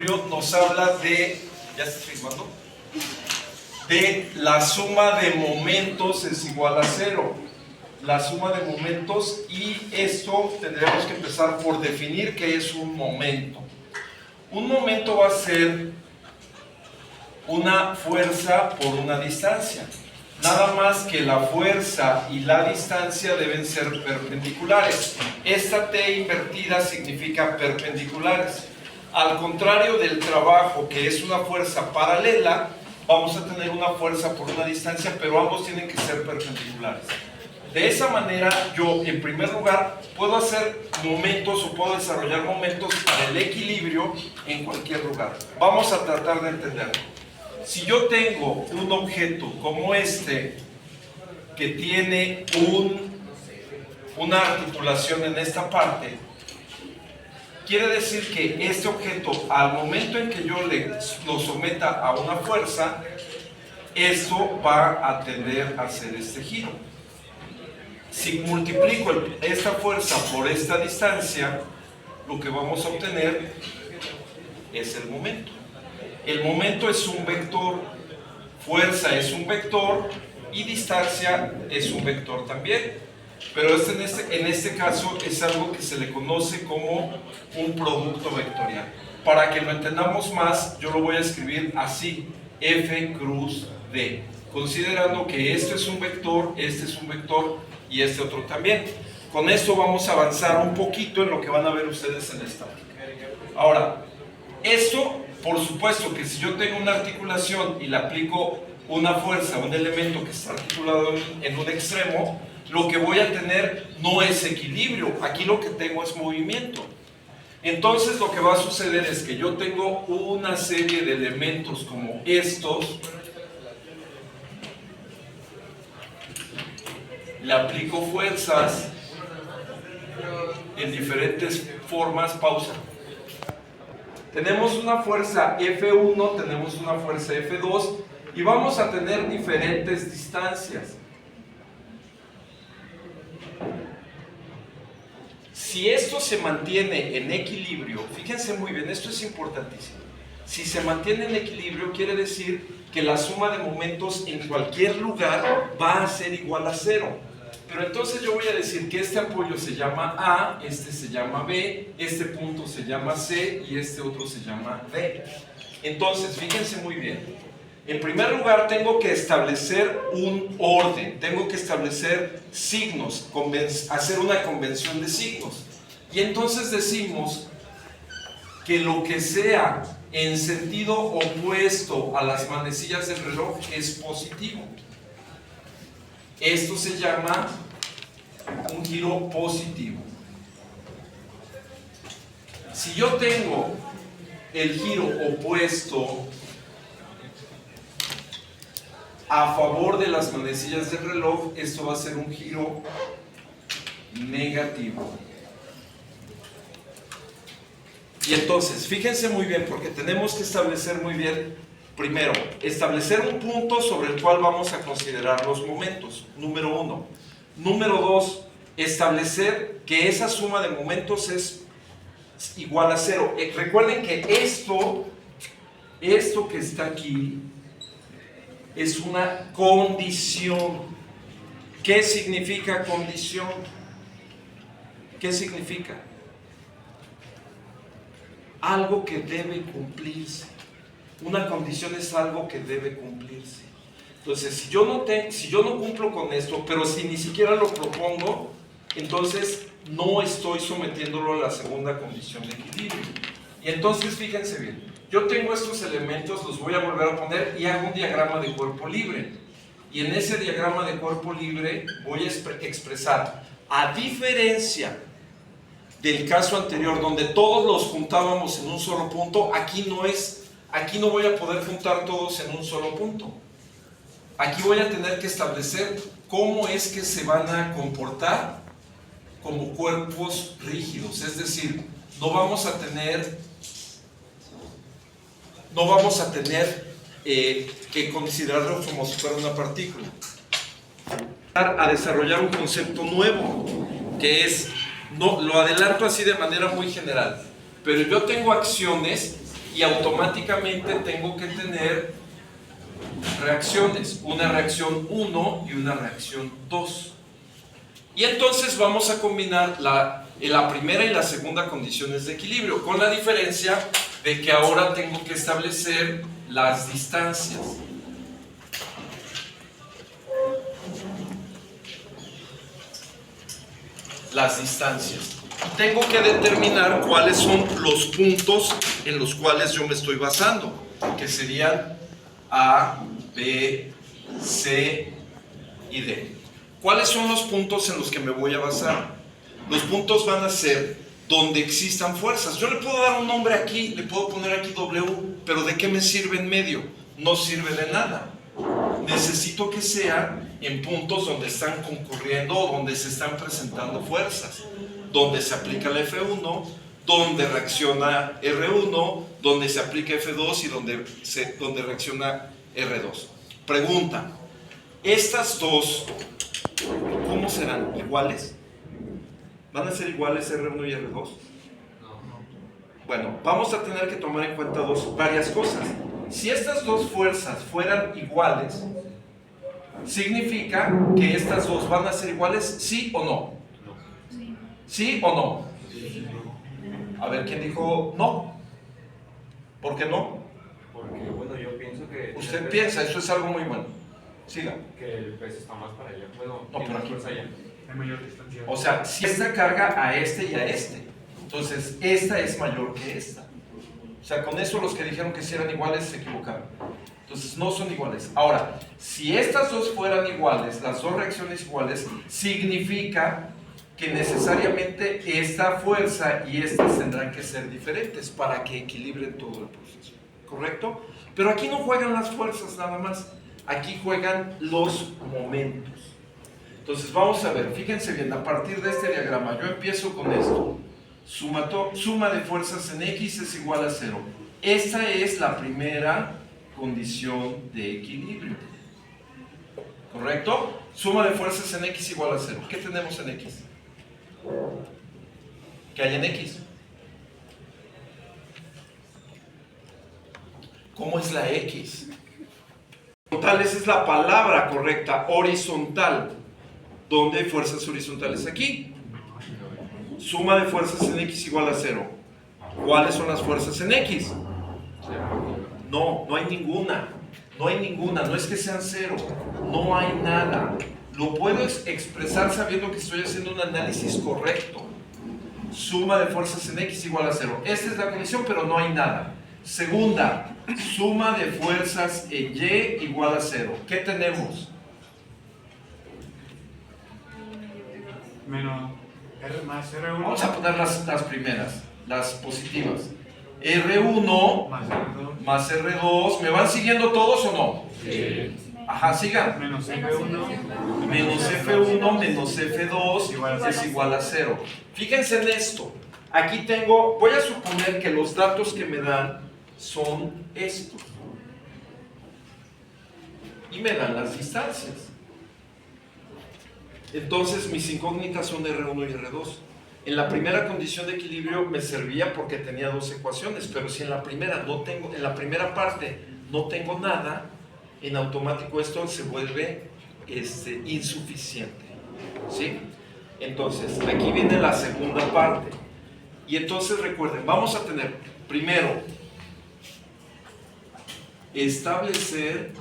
Nos habla de, ¿ya está filmando? De la suma de momentos es igual a 0. La suma de momentos, y esto tendremos que empezar por definir qué es un momento. Un momento va a ser una fuerza por una distancia. Nada más que la fuerza y la distancia deben ser perpendiculares. Esta T invertida significa perpendiculares. Al contrario del trabajo, que es una fuerza paralela, vamos a tener una fuerza por una distancia, pero ambos tienen que ser perpendiculares. De esa manera, yo, en primer lugar, puedo hacer momentos o puedo desarrollar momentos para el equilibrio en cualquier lugar. Vamos a tratar de entenderlo. Si yo tengo un objeto como este, que tiene una articulación en esta parte, quiere decir que este objeto, al momento en que yo lo someta a una fuerza, esto va a tender a hacer este giro. Si multiplico esta fuerza por esta distancia, lo que vamos a obtener es el momento. El momento es un vector, fuerza es un vector y distancia es un vector también. Pero en este caso es algo que se le conoce como un producto vectorial. Para que lo entendamos más, yo lo voy a escribir así: F cruz D, considerando que esto es un vector, este es un vector y este otro también. Con esto vamos a avanzar un poquito en lo que van a ver ustedes en esta. Ahora, esto, por supuesto que si yo tengo una articulación y le aplico una fuerza a un elemento que está articulado en un extremo, lo que voy a tener no es equilibrio, aquí lo que tengo es movimiento. Entonces lo que va a suceder es que yo tengo una serie de elementos como estos, le aplico fuerzas en diferentes formas. Pausa. Tenemos una fuerza F1, tenemos una fuerza F2 y vamos a tener diferentes distancias. Si esto se mantiene en equilibrio, fíjense muy bien, esto es importantísimo. Si se mantiene en equilibrio, quiere decir que la suma de momentos en cualquier lugar va a ser igual a 0. Pero entonces yo voy a decir que este apoyo se llama A, este se llama B, este punto se llama C y este otro se llama D. Entonces, fíjense muy bien. En primer lugar, tengo que establecer un orden, tengo que establecer signos, hacer una convención de signos. Y entonces decimos que lo que sea en sentido opuesto a las manecillas del reloj es positivo. Esto se llama un giro positivo. Si yo tengo el giro opuesto a favor de las manecillas del reloj, esto va a ser un giro negativo. Y entonces, fíjense muy bien, porque tenemos que establecer muy bien, primero, establecer un punto sobre el cual vamos a considerar los momentos, número 1. Número 2, establecer que esa suma de momentos es igual a 0. Recuerden que esto que está aquí, es una condición. ¿Qué significa condición? ¿Qué significa? Algo que debe cumplirse. Una condición es algo que debe cumplirse. Entonces, si yo no cumplo con esto, pero si ni siquiera lo propongo, entonces no estoy sometiéndolo a la segunda condición de equilibrio. Y entonces, fíjense bien. Yo tengo estos elementos, los voy a volver a poner y hago un diagrama de cuerpo libre. Y en ese diagrama de cuerpo libre voy a expresar, a diferencia del caso anterior donde todos los juntábamos en un solo punto, aquí no voy a poder juntar todos en un solo punto. Aquí voy a tener que establecer cómo es que se van a comportar como cuerpos rígidos, es decir, no vamos a tener que considerarlo como si fuera una partícula. A desarrollar un concepto nuevo, que es, no, lo adelanto así de manera muy general, pero yo tengo acciones y automáticamente tengo que tener reacciones, una reacción 1 y una reacción 2. Y entonces vamos a combinar la primera y la segunda condiciones de equilibrio, con la diferencia de que ahora tengo que establecer las distancias. Las distancias. Tengo que determinar cuáles son los puntos en los cuales yo me estoy basando, que serían A, B, C y D. ¿Cuáles son los puntos en los que me voy a basar? Los puntos van a ser donde existan fuerzas. Yo le puedo dar un nombre aquí, le puedo poner aquí W, pero ¿de qué me sirve en medio? No sirve de nada. Necesito que sea en puntos donde están concurriendo o donde se están presentando fuerzas, donde se aplica la F1, donde reacciona R1, donde se aplica F2 y donde reacciona R2. Pregunta, ¿estas dos cómo serán? ¿Iguales? ¿Van a ser iguales R1 y R2? Bueno, vamos a tener que tomar en cuenta varias cosas. Si estas dos fuerzas fueran iguales, significa que estas dos van a ser iguales, ¿sí o no? ¿Sí o no? A ver, ¿quién dijo no? ¿Por qué no? Porque, bueno, yo pienso que... Usted piensa, eso es algo muy bueno. Siga. Que el peso está más para allá. Bueno, no, pero aquí. Allá. Hay mayor distancia. O sea, si esta carga a este y a este, entonces esta es mayor que esta. O sea, con eso los que dijeron que si eran iguales se equivocaron. Entonces no son iguales. Ahora, si estas dos fueran iguales, las dos reacciones iguales, significa que necesariamente esta fuerza y estas tendrán que ser diferentes para que equilibren todo el proceso. ¿Correcto? Pero aquí no juegan las fuerzas nada más. Aquí juegan los momentos. Entonces vamos a ver, fíjense bien, a partir de este diagrama, yo empiezo con esto. Suma de fuerzas en X es igual a 0. Esta es la primera condición de equilibrio. ¿Correcto? Suma de fuerzas en X igual a 0. ¿Qué tenemos en X? ¿Qué hay en X? ¿Cómo es la X? Horizontal, esa es la palabra correcta, horizontal. ¿Dónde hay fuerzas horizontales? Aquí. Suma de fuerzas en X igual a 0. ¿Cuáles son las fuerzas en X? No hay ninguna. No hay ninguna, no es que sean 0. No hay nada. Lo puedo expresar sabiendo que estoy haciendo un análisis correcto. Suma de fuerzas en X igual a 0. Esta es la condición, pero no hay nada. Segunda, suma de fuerzas en Y igual a 0. ¿Qué tenemos? Menos R más R1. Vamos a poner las primeras, las positivas. R1 más R2. ¿Me van siguiendo todos o no? Sí. Ajá, sigan. Menos F1. Menos F1 menos F2 es igual a 0. Fíjense en esto. Aquí tengo, voy a suponer que los datos que me dan son estos. Y me dan las distancias. Entonces mis incógnitas son R1 y R2. En la primera condición de equilibrio me servía porque tenía dos ecuaciones, pero si en la primera en la primera parte no tengo nada, en automático esto se vuelve insuficiente. ¿Sí? Entonces, aquí viene la segunda parte. Y entonces recuerden, vamos a tener primero establecer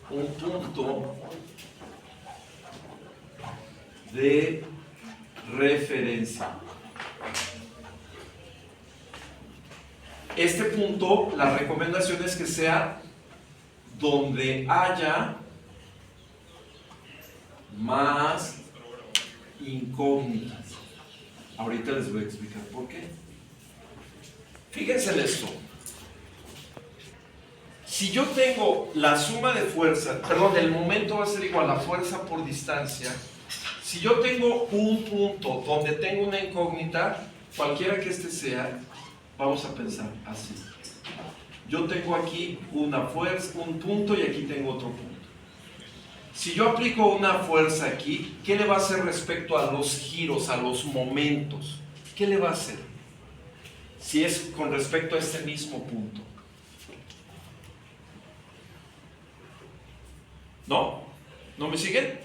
un punto de referencia. Este punto, la recomendación es que sea donde haya más incógnitas. Ahorita les voy a explicar por qué. Fíjense en esto. Si yo tengo la suma de fuerza, perdón, el momento va a ser igual a fuerza por distancia. Si yo tengo un punto donde tengo una incógnita, cualquiera que este sea, vamos a pensar así. Yo tengo aquí una fuerza, un punto y aquí tengo otro punto. Si yo aplico una fuerza aquí, ¿qué le va a hacer respecto a los giros, a los momentos? ¿Qué le va a hacer? si es con respecto a este mismo punto. ¿No? ¿No me siguen?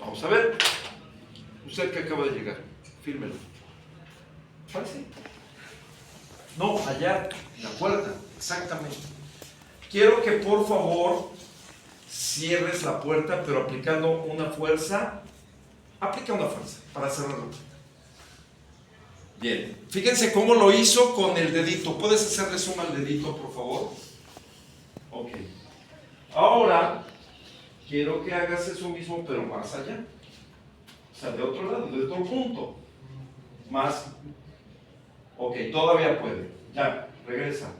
Vamos a ver. Usted que acaba de llegar, fírmelo. Fácil. No, allá, en la puerta, exactamente. Quiero que por favor cierres la puerta, pero aplicando una fuerza. Aplica una fuerza para cerrar la puerta. Bien, fíjense cómo lo hizo con el dedito. ¿Puedes hacerle suma al dedito, por favor? Ok. Ahora, quiero que hagas eso mismo, pero más allá. O sea, de otro lado, de otro punto. Más. Ok, todavía puede. Ya, regresa.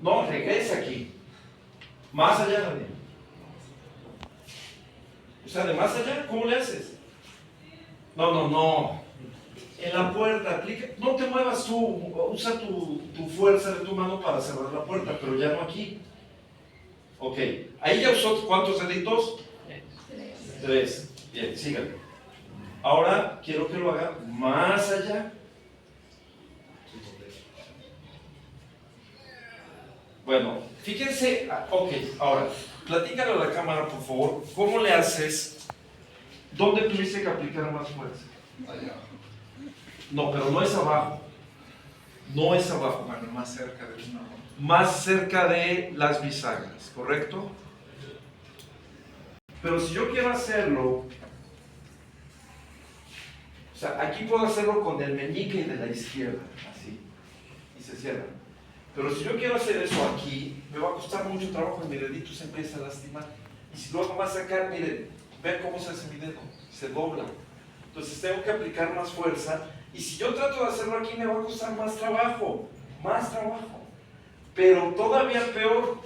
No, regresa aquí. Más allá, Daniel. O sea, de más allá, ¿cómo le haces? No. En la puerta, aplica. No te muevas tú. Usa tu fuerza de tu mano para cerrar la puerta, pero ya no aquí. Ok. Ahí ya usó ¿cuántos deditos? 3. Bien, síganme. Ahora quiero que lo haga más allá. Bueno, fíjense, ok, ahora, platícale a la cámara, por favor, ¿cómo le haces? ¿Dónde tuviste que aplicar más fuerza? Allá. No, pero no es abajo. No es abajo. Bueno, más cerca de una. Más cerca de las bisagras, ¿correcto? Pero si yo quiero hacerlo, o sea, aquí puedo hacerlo con el meñique de la izquierda, así, y se cierra. Pero si yo quiero hacer eso aquí, me va a costar mucho trabajo y mi dedito se empieza a lastimar. Y si luego va a sacar, miren, vean cómo se hace mi dedo, se dobla. Entonces tengo que aplicar más fuerza. Y si yo trato de hacerlo aquí, me va a costar más trabajo. Pero todavía peor,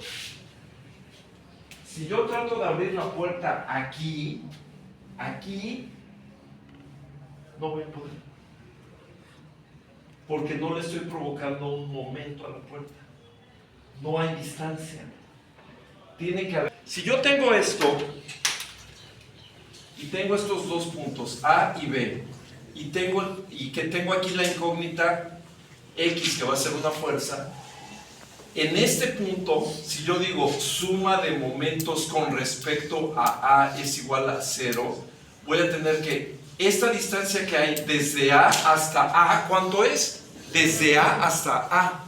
si yo trato de abrir la puerta aquí, no voy a poder. Porque no le estoy provocando un momento a la puerta. No hay distancia. Tiene que haber. Si yo tengo esto, y tengo estos dos puntos, A y B, y que tengo aquí la incógnita X, que va a ser una fuerza, en este punto, si yo digo suma de momentos con respecto a A es igual a 0, voy a tener que esta distancia que hay desde A hasta A, ¿cuánto es? Desde A hasta A,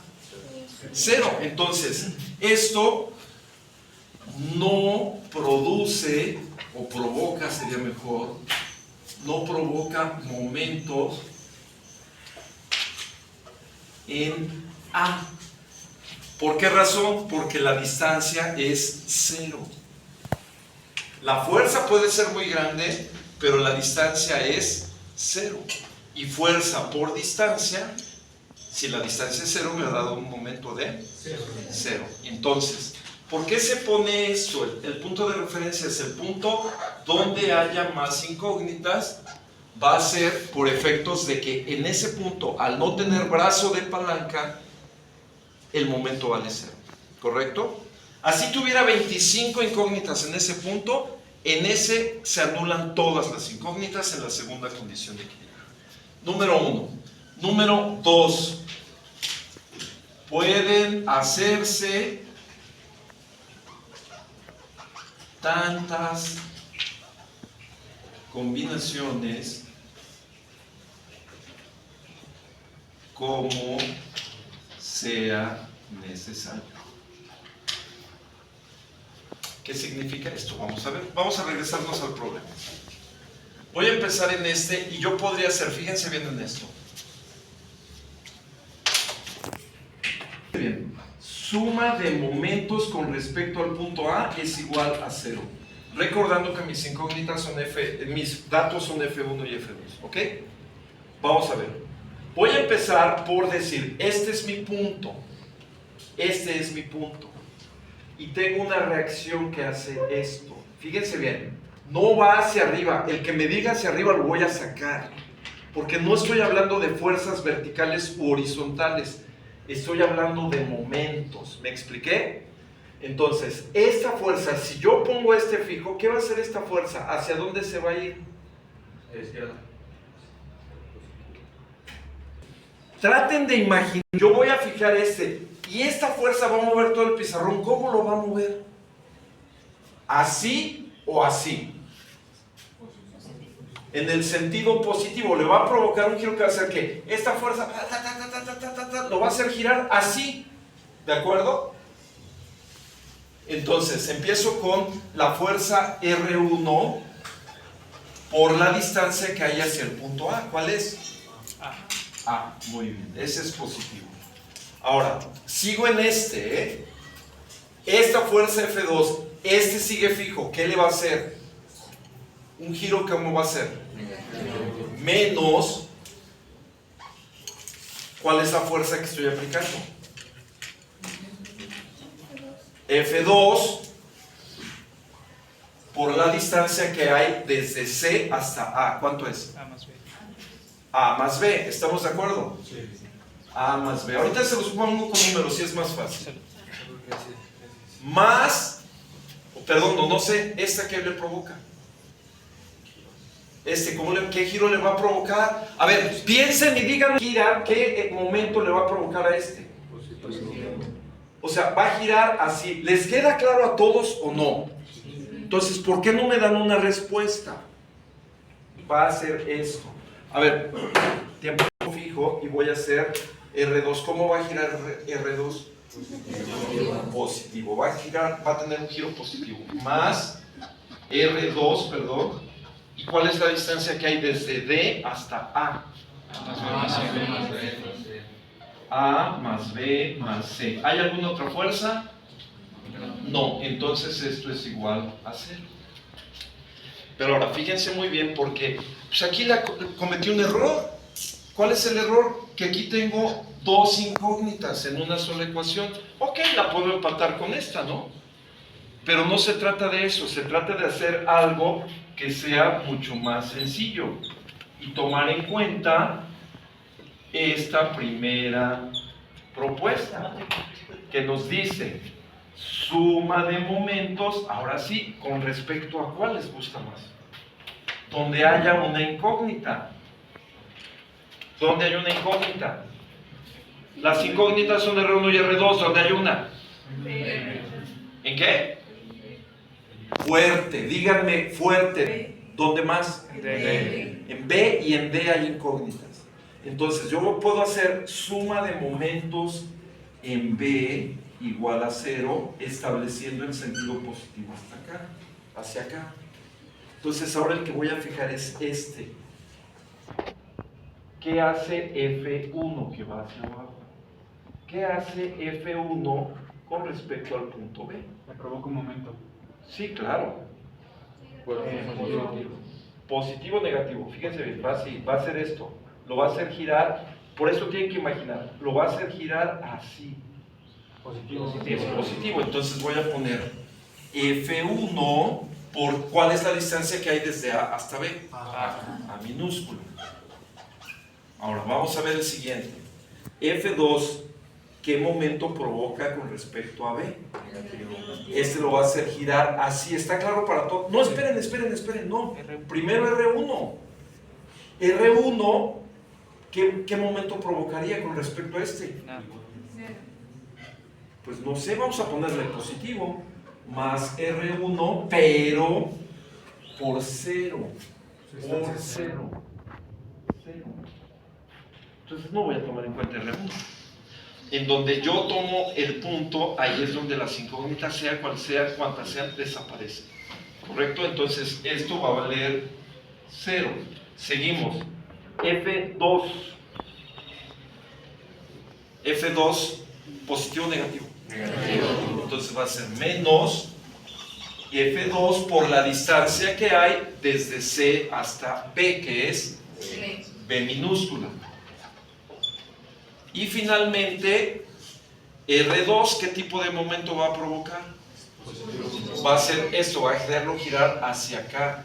0. Entonces, esto no produce, o provoca, sería mejor, no provoca momentos en A. ¿Por qué razón? Porque la distancia es 0. La fuerza puede ser muy grande, pero la distancia es 0. Y fuerza por distancia, si la distancia es 0, me ha dado un momento de 0. Entonces, ¿por qué se pone esto? El punto de referencia es el punto donde haya más incógnitas. Va a ser por efectos de que en ese punto, al no tener brazo de palanca, el momento vale 0. ¿Correcto? Así tuviera 25 incógnitas en ese punto, en ese se anulan todas las incógnitas en la segunda condición de equilibrio. Número 1. Número 2. Pueden hacerse tantas combinaciones como sea necesario. ¿Qué significa esto? Vamos a ver, vamos a regresarnos al problema. Voy a empezar en este y yo podría hacer, fíjense bien en esto. Bien, suma de momentos con respecto al punto A es igual a 0. Recordando que mis incógnitas son mis datos son F1 y F2, ¿ok? Vamos a ver. Voy a empezar por decir, este es mi punto, y tengo una reacción que hace esto. Fíjense bien, no va hacia arriba, el que me diga hacia arriba lo voy a sacar, porque no estoy hablando de fuerzas verticales u horizontales, estoy hablando de momentos. ¿Me expliqué? Entonces, esta fuerza, si yo pongo este fijo, ¿qué va a hacer esta fuerza? ¿Hacia dónde se va a ir? Izquierda. traten de imaginar, yo voy a fijar y esta fuerza va a mover todo el pizarrón. ¿Cómo lo va a mover? ¿Así o así? En el sentido positivo, le va a provocar un giro que va a hacer que esta fuerza lo va a hacer girar así, ¿de acuerdo? Entonces empiezo con la fuerza R1 por la distancia que hay hacia el punto A. ¿Cuál es? A, muy bien, ese es positivo. Ahora, sigo en esta fuerza F2, sigue fijo. ¿Qué le va a hacer? Un giro, ¿cómo va a ser? Menos, ¿cuál es la fuerza que estoy aplicando? F2 por la distancia que hay desde C hasta A. ¿Cuánto es? A más B. A más B, ¿estamos de acuerdo? Sí. A más B. Ahorita se los pongo con números, si es más fácil. Más, perdón, no sé, ¿esta qué le provoca? ¿Qué giro le va a provocar? A ver, piensen y digan qué momento le va a provocar a O sea, va a girar así. ¿Les queda claro a todos o no? Entonces, ¿por qué no me dan una respuesta? Va a hacer esto. A ver, tiempo fijo y voy a hacer R2. ¿Cómo va a girar R2? Positivo. Va a tener un giro positivo. Más R2, perdón. ¿Y cuál es la distancia que hay desde D hasta A? A más B más C. ¿Hay alguna otra fuerza? No, entonces esto es igual a 0. Pero ahora fíjense muy bien porque pues aquí cometí un error. ¿Cuál es el error? Que aquí tengo dos incógnitas en una sola ecuación. Ok, la puedo empatar con esta, ¿no? Pero no se trata de eso, se trata de hacer algo que sea mucho más sencillo y tomar en cuenta esta primera propuesta que nos dice suma de momentos, ahora sí, con respecto a cuál les gusta más, donde haya una incógnita. ¿Dónde hay una incógnita? Las incógnitas son R1 y R2, ¿dónde hay una? ¿En qué? Fuerte, díganme fuerte. ¿Dónde más? En B y en D hay incógnitas. Entonces yo puedo hacer suma de momentos en B igual a 0, estableciendo el sentido positivo hasta acá, hacia acá. Entonces ahora el que voy a fijar es ¿Qué hace F1 que va hacia abajo? ¿Qué hace F1 con respecto al punto B? Le provoca un momento. Sí, claro. Positivo o negativo. Fíjense bien, va a hacer esto. Lo va a hacer girar, por eso tienen que imaginar, lo va a hacer girar así. Positivo. Es positivo, entonces voy a poner F1 por ¿cuál es la distancia que hay desde A hasta B? A minúsculo. Ahora vamos a ver el siguiente. F2, ¿qué momento provoca con respecto a B? Lo va a hacer girar así. ¿Está claro para todos? No, esperen, no. Primero R1. R1, ¿qué momento provocaría con respecto a Pues no sé, vamos a ponerle positivo. Más R1, pero por 0. Por 0. Entonces no voy a tomar en cuenta R1. En donde yo tomo el punto, ahí es donde las incógnitas, sea cual sea, cuantas sean, desaparecen. ¿Correcto? Entonces esto va a valer 0. Seguimos. F2. F2, positivo o negativo. Negativo. Entonces va a ser menos F2 por la distancia que hay desde C hasta B, que es B minúscula. Y finalmente, R2, ¿qué tipo de momento va a provocar? Va a hacer esto, va a hacerlo girar hacia acá.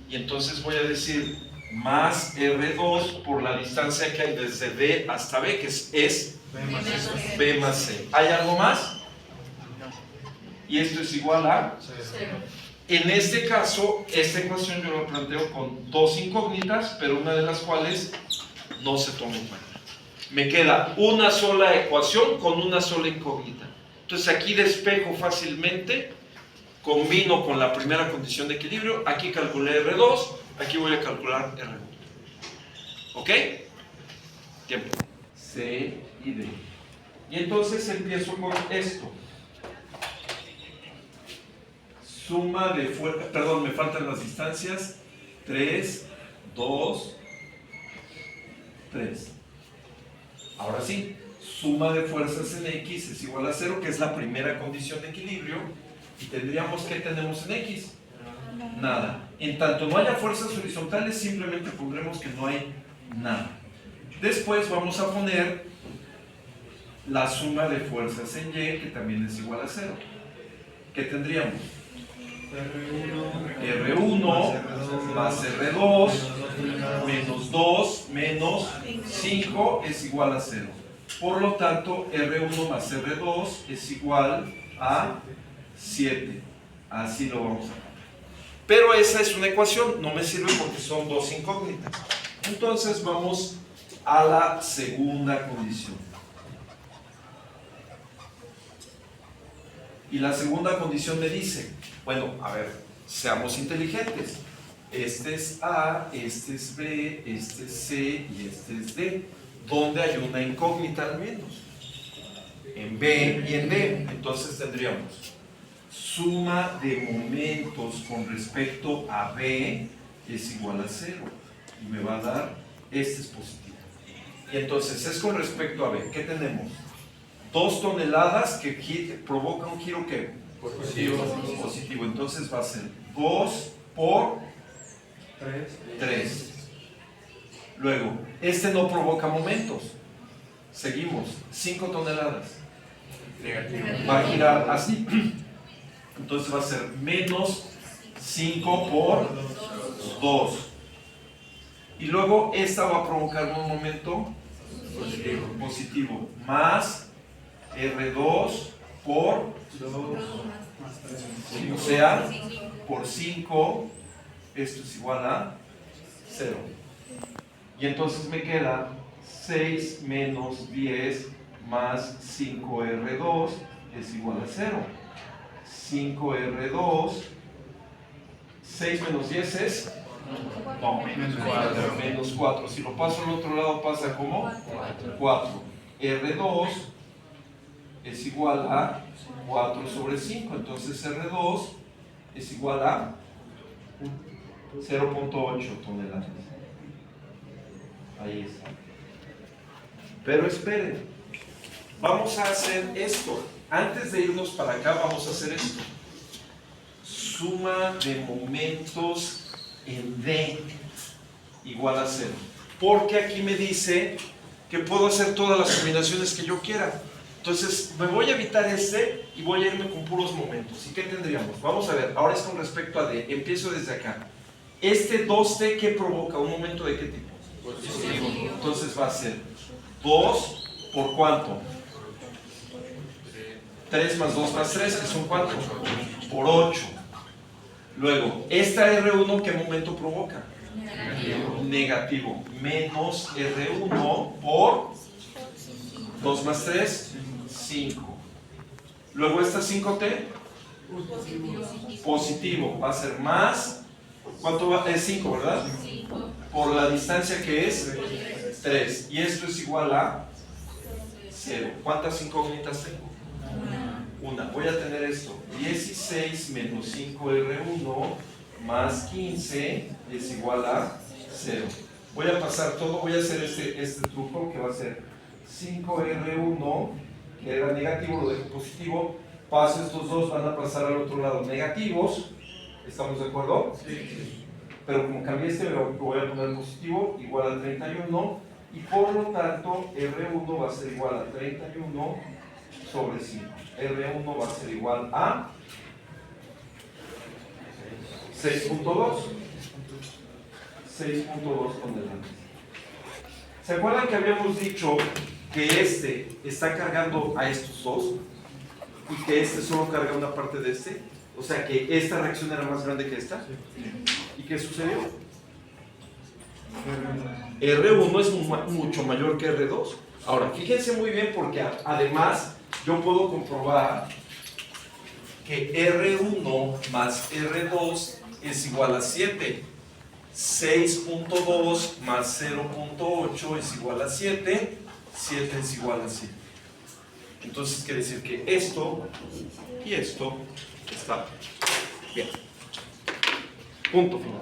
Y entonces voy a decir más R2 por la distancia que hay desde D hasta B, que es B más C. ¿Hay algo más? Y esto es igual a 0. En este caso, esta ecuación yo la planteo con dos incógnitas, pero una de las cuales no se toma en cuenta. Me queda una sola ecuación con una sola incógnita. Entonces aquí despejo fácilmente, combino con la primera condición de equilibrio, aquí calculé R2, aquí voy a calcular R1. ¿Ok? Tiempo. C y D. Y entonces empiezo con esto. Suma de fuerza, perdón, me faltan las distancias. 3, 2, 3. Ahora sí, suma de fuerzas en X es igual a 0, que es la primera condición de equilibrio. Y tendríamos, ¿qué tenemos en X? Nada. En tanto no haya fuerzas horizontales, simplemente pondremos que no hay nada. Después vamos a poner la suma de fuerzas en Y, que también es igual a 0. ¿Qué tendríamos? R1 más R2 menos 2 menos 5 es igual a 0. Por lo tanto, R1 más R2 es igual a 7. Así lo vamos a poner. Pero esa es una ecuación, no me sirve porque son dos incógnitas. Entonces vamos a la segunda condición. Y la segunda condición me dice, bueno, a ver, seamos inteligentes. Este es A, este es B, este es C y este es D. ¿Dónde hay una incógnita al menos? En B y en D. Entonces tendríamos suma de momentos con respecto a B es igual a 0. Y me va a dar, este es positivo. Y entonces es con respecto a B. ¿Qué tenemos? 2 toneladas que provoca un giro que positivo. Entonces va a ser 2 por 3. Luego, este no provoca momentos. Seguimos. 5 toneladas. Va a girar así. Entonces va a ser menos 5 por 2. Y luego esta va a provocar un momento positivo. Más R2 por 2, o sea, por 5, esto es igual a 0. Y entonces me queda 6 menos 10 más 5R2 es igual a 0. 5R2, 6 menos 10 es... No, menos 4. Si lo paso al otro lado pasa como 4. R2 es igual a 4 sobre 5, entonces R2 es igual a 0.8 toneladas. Ahí está. Pero esperen, vamos a hacer esto. Antes de irnos para acá vamos a hacer esto. Suma de momentos en D igual a 0. Porque aquí me dice que puedo hacer todas las combinaciones que yo quiera. Entonces me voy a evitar este y voy a irme con puros momentos. ¿Y qué tendríamos? Vamos a ver, ahora es con respecto a D. Empiezo desde acá. Este 2D, ¿qué provoca? ¿Un momento de qué tipo? Positivo. Entonces va a ser 2 por ¿cuánto? 3 más 2 más 3, que son ¿cuánto? Por 8. Luego, esta R1, ¿qué momento provoca? Negativo. Menos R1 por 2 más 3, 5. Luego esta 5T, positivo. Va a ser más, ¿cuánto va? Es 5, ¿verdad? Por la distancia que es 3. Y esto es igual a 0. ¿Cuántas incógnitas tengo? Una. Voy a tener esto. 16 menos 5R1 más 15 es igual a 0. Voy a pasar todo, voy a hacer este truco que va a ser 5R1, que era negativo, lo dejo positivo. Paso estos dos, van a pasar al otro lado negativos. ¿Estamos de acuerdo? Sí. Pero como cambié este, lo voy a poner positivo, igual a 31. Y por lo tanto, R1 va a ser igual a 31 sobre 5. R1 va a ser igual a 6.2. 6.2 toneladas. ¿Se acuerdan que habíamos dicho que este está cargando a estos dos y que este solo carga una parte de este? O sea que esta reacción era más grande que esta. ¿Y qué sucedió? R1 es mucho mayor que R2. Ahora, fíjense muy bien porque además yo puedo comprobar que R1 más R2 es igual a 7. 6.2 más 0.8 es igual a 7. 7 es igual a 7. Entonces quiere decir que esto y esto está bien. Punto final.